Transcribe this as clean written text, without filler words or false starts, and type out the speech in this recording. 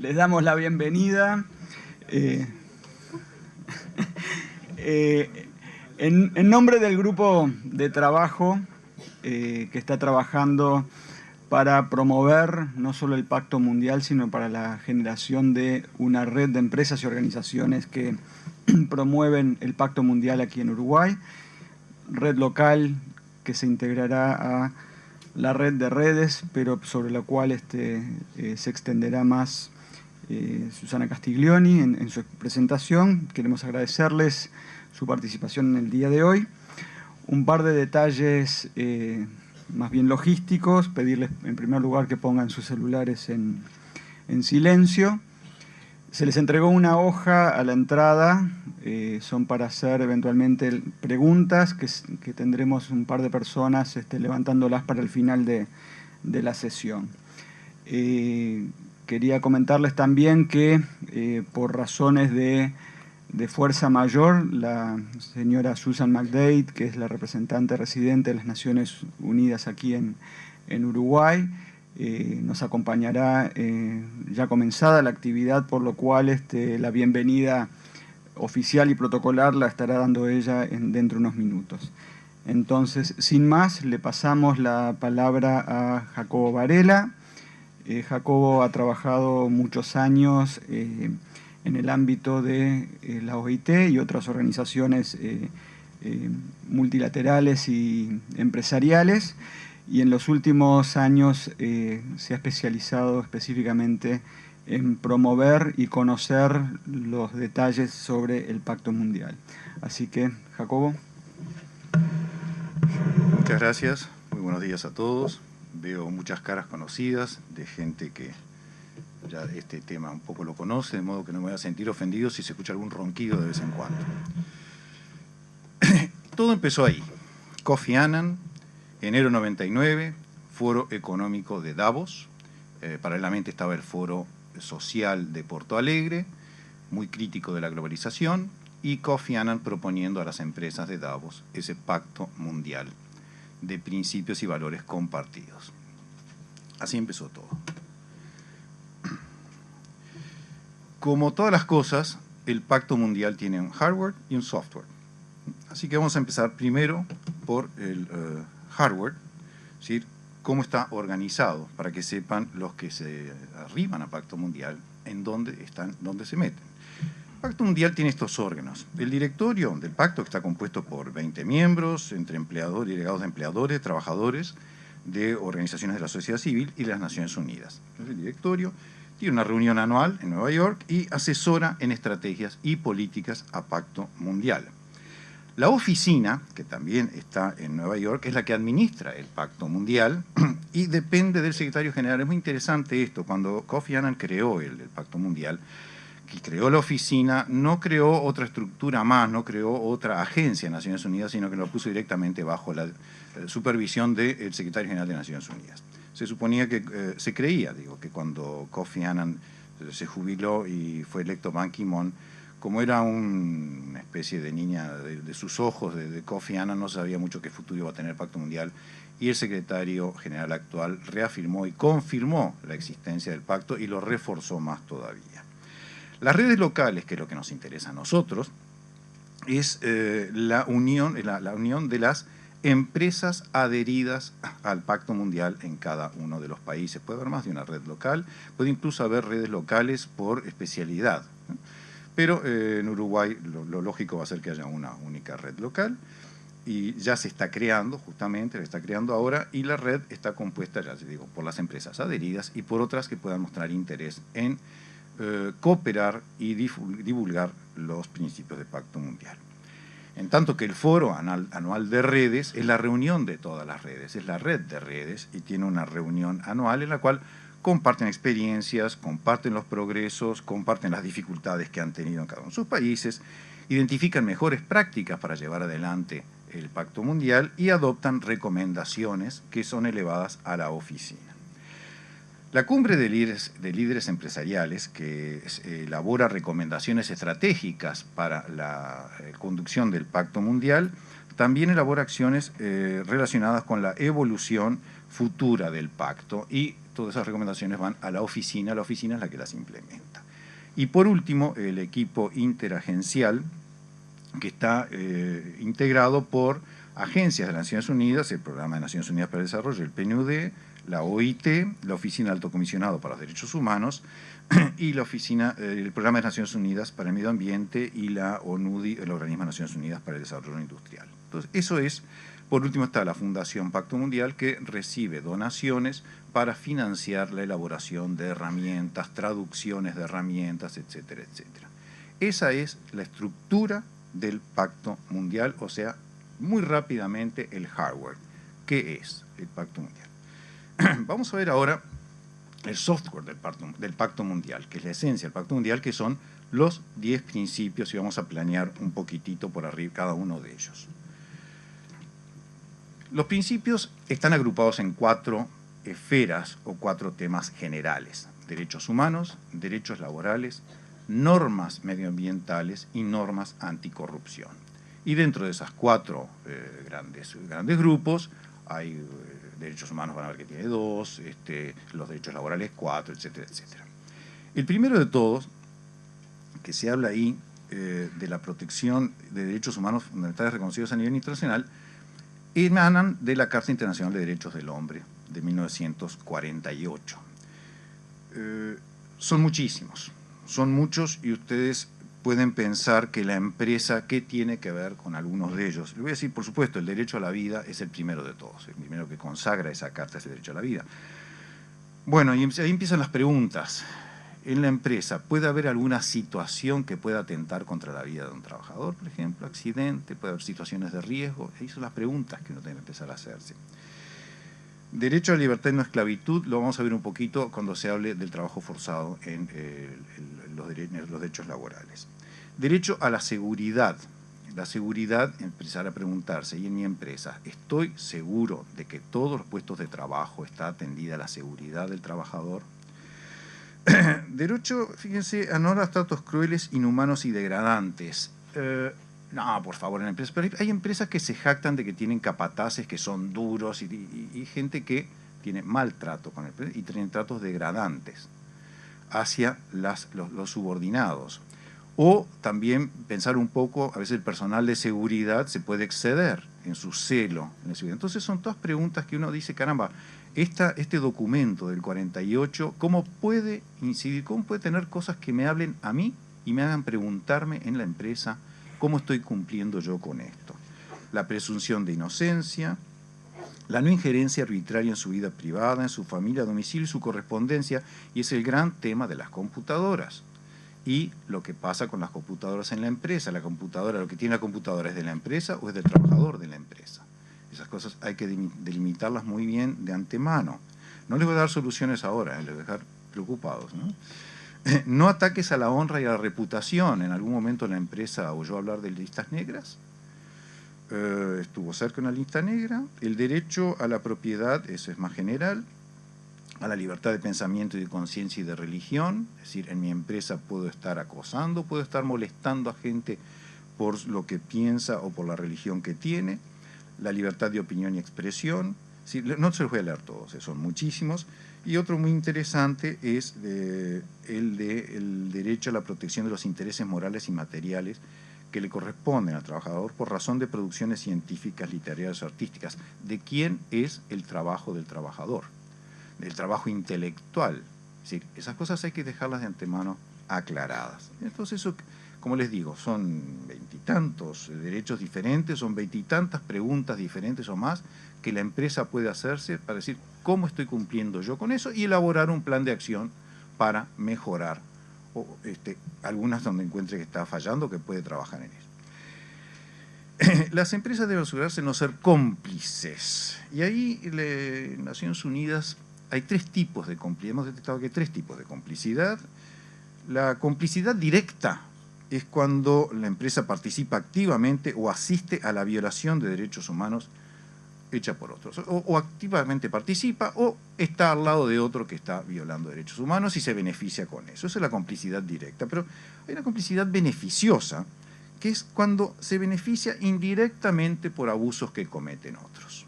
Les damos la bienvenida. En nombre del grupo de trabajo que está trabajando para promover no solo el Pacto Mundial, sino para la generación de una red de empresas y organizaciones que promueven el Pacto Mundial aquí en Uruguay, red local que se integrará a la red de redes, pero sobre la cual se extenderá más Susana Castiglioni en su presentación. Queremos agradecerles su participación en el día de hoy. Un par de detalles más bien logísticos, pedirles en primer lugar que pongan sus celulares en silencio. Se les entregó una hoja a la entrada, son para hacer eventualmente preguntas, que tendremos un par de personas levantándolas para el final de la sesión. Quería comentarles también que por razones de fuerza mayor, la señora Susan McDade, que es la representante residente de las Naciones Unidas aquí en Uruguay, nos acompañará ya comenzada la actividad, por lo cual la bienvenida oficial y protocolar la estará dando ella dentro de unos minutos. Entonces, sin más, le pasamos la palabra a Jacobo Varela. Jacobo ha trabajado muchos años en el ámbito de la OIT y otras organizaciones multilaterales y empresariales, y en los últimos años se ha especializado específicamente en promover y conocer los detalles sobre el Pacto Mundial. Así que, Jacobo. Muchas gracias, muy buenos días a todos. Veo muchas caras conocidas de gente que ya este tema un poco lo conoce, de modo que no me voy a sentir ofendido si se escucha algún ronquido de vez en cuando. Todo empezó ahí. Kofi Annan, enero 99, Foro Económico de Davos. Paralelamente estaba el Foro Social de Porto Alegre, muy crítico de la globalización, y Kofi Annan proponiendo a las empresas de Davos ese pacto mundial de principios y valores compartidos. Así empezó todo. Como todas las cosas, el Pacto Mundial tiene un hardware y un software. Así que vamos a empezar primero por el hardware, es decir, cómo está organizado, para que sepan los que se arriban a Pacto Mundial en dónde están, dónde se meten. El Pacto Mundial tiene estos órganos. El directorio del pacto, que está compuesto por 20 miembros, entre empleadores y delegados de empleadores, trabajadores de organizaciones de la sociedad civil y las Naciones Unidas. Entonces, el directorio tiene una reunión anual en Nueva York y asesora en estrategias y políticas a Pacto Mundial. La oficina, que también está en Nueva York, es la que administra el Pacto Mundial y depende del secretario general. Es muy interesante esto. Cuando Kofi Annan creó el Pacto Mundial, que creó la oficina, no creó otra estructura más, no creó otra agencia de Naciones Unidas, sino que lo puso directamente bajo la supervisión del secretario general de Naciones Unidas. Se suponía que, se creía, que cuando Kofi Annan se jubiló y fue electo Ban Ki-moon, como era una especie de niña de sus ojos, de Kofi Annan, no sabía mucho qué futuro iba a tener el Pacto Mundial, y el secretario general actual reafirmó y confirmó la existencia del pacto y lo reforzó más todavía. Las redes locales, que es lo que nos interesa a nosotros, es la unión de las empresas adheridas al Pacto Mundial en cada uno de los países. Puede haber más de una red local, puede incluso haber redes locales por especialidad, ¿no? Pero en Uruguay lo lógico va a ser que haya una única red local, y ya se está creando, justamente, la está creando ahora, y la red está compuesta, ya les digo, por las empresas adheridas y por otras que puedan mostrar interés en cooperar y divulgar los principios del Pacto Mundial. En tanto que el foro anual de redes es la reunión de todas las redes, es la red de redes, y tiene una reunión anual en la cual comparten experiencias, comparten los progresos, comparten las dificultades que han tenido en cada uno de sus países, identifican mejores prácticas para llevar adelante el Pacto Mundial y adoptan recomendaciones que son elevadas a la oficina. La cumbre de líderes empresariales, que elabora recomendaciones estratégicas para la conducción del Pacto Mundial, también elabora acciones relacionadas con la evolución futura del pacto, y todas esas recomendaciones van a la oficina es la que las implementa. Y por último, el equipo interagencial, que está integrado por agencias de las Naciones Unidas, el Programa de Naciones Unidas para el Desarrollo, el PNUD, la OIT, la Oficina del Alto Comisionado para los Derechos Humanos y la oficina, el Programa de Naciones Unidas para el Medio Ambiente y la ONUDI, el Organismo de Naciones Unidas para el Desarrollo Industrial. Entonces, eso es. Por último está la Fundación Pacto Mundial, que recibe donaciones para financiar la elaboración de herramientas, traducciones de herramientas, etcétera, etcétera. Esa es la estructura del Pacto Mundial, o sea, muy rápidamente el hardware. ¿Qué es el Pacto Mundial? Vamos a ver ahora el software del Pacto Mundial, que es la esencia del Pacto Mundial, que son los 10 principios, y vamos a planear un poquitito por arriba cada uno de ellos. Los principios están agrupados en 4 esferas o 4 temas generales: derechos humanos, derechos laborales, normas medioambientales y normas anticorrupción. Y dentro de esas 4 grandes grupos hay derechos humanos, van a ver que tiene 2, los derechos laborales 4, etcétera, etcétera. El primero de todos, que se habla ahí de la protección de derechos humanos fundamentales reconocidos a nivel internacional, emanan de la Carta Internacional de Derechos del Hombre de 1948. Son muchísimos, son muchos, y ustedes pueden pensar que la empresa, ¿qué tiene que ver con algunos de ellos? Le voy a decir, por supuesto, el derecho a la vida es el primero de todos, el primero que consagra esa carta es el derecho a la vida. Bueno, y ahí empiezan las preguntas. En la empresa, ¿puede haber alguna situación que pueda atentar contra la vida de un trabajador, por ejemplo? ¿Accidente? ¿Puede haber situaciones de riesgo? Ahí son las preguntas que uno tiene que empezar a hacerse. Derecho a la libertad y no esclavitud lo vamos a ver un poquito cuando se hable del trabajo forzado en los derechos laborales. Derecho a la seguridad. La seguridad, empezar a preguntarse, y en mi empresa, ¿estoy seguro de que todos los puestos de trabajo está atendida la seguridad del trabajador? Derecho, fíjense, a no a tratos crueles, inhumanos y degradantes. No, por favor, en la empresa. Pero hay empresas que se jactan de que tienen capataces que son duros y gente que tiene maltrato con el y tienen tratos degradantes hacia los subordinados. O también pensar un poco, a veces el personal de seguridad se puede exceder en su celo. Entonces son todas preguntas que uno dice, caramba, este documento del 48, ¿cómo puede incidir, cómo puede tener cosas que me hablen a mí y me hagan preguntarme en la empresa cómo estoy cumpliendo yo con esto? La presunción de inocencia, la no injerencia arbitraria en su vida privada, en su familia, domicilio y su correspondencia, y es el gran tema de las computadoras. Y lo que pasa con las computadoras en la empresa. La computadora, lo que tiene la computadora, ¿es de la empresa o es del trabajador de la empresa? Esas cosas hay que delimitarlas muy bien de antemano. No les voy a dar soluciones ahora, les voy a dejar preocupados, ¿no? No ataques a la honra y a la reputación. En algún momento la empresa oyó hablar de listas negras, estuvo cerca de una lista negra. El derecho a la propiedad, eso es más general. A la libertad de pensamiento y de conciencia y de religión, es decir, en mi empresa puedo estar acosando, puedo estar molestando a gente por lo que piensa o por la religión que tiene. La libertad de opinión y expresión, ¿sí? No se los voy a leer todos, son muchísimos. Y otro muy interesante es el derecho a la protección de los intereses morales y materiales que le corresponden al trabajador por razón de producciones científicas, literarias o artísticas. ¿De quién es el trabajo del trabajador? Del trabajo intelectual. Es decir, esas cosas hay que dejarlas de antemano aclaradas. Entonces, eso, como les digo, son 20 y tantos derechos diferentes, son 20 y tantas preguntas diferentes o más que la empresa puede hacerse para decir cómo estoy cumpliendo yo con eso y elaborar un plan de acción para mejorar o algunas donde encuentre que está fallando, que puede trabajar en eso. Las empresas deben asegurarse de no ser cómplices. Y ahí en Naciones Unidas hay 3 tipos de complicidad. Hemos detectado que hay 3 tipos de complicidad. La complicidad directa es cuando la empresa participa activamente o asiste a la violación de derechos humanos hecha por otros. O activamente participa o está al lado de otro que está violando derechos humanos y se beneficia con eso. Esa es la complicidad directa. Pero hay una complicidad beneficiosa, que es cuando se beneficia indirectamente por abusos que cometen otros.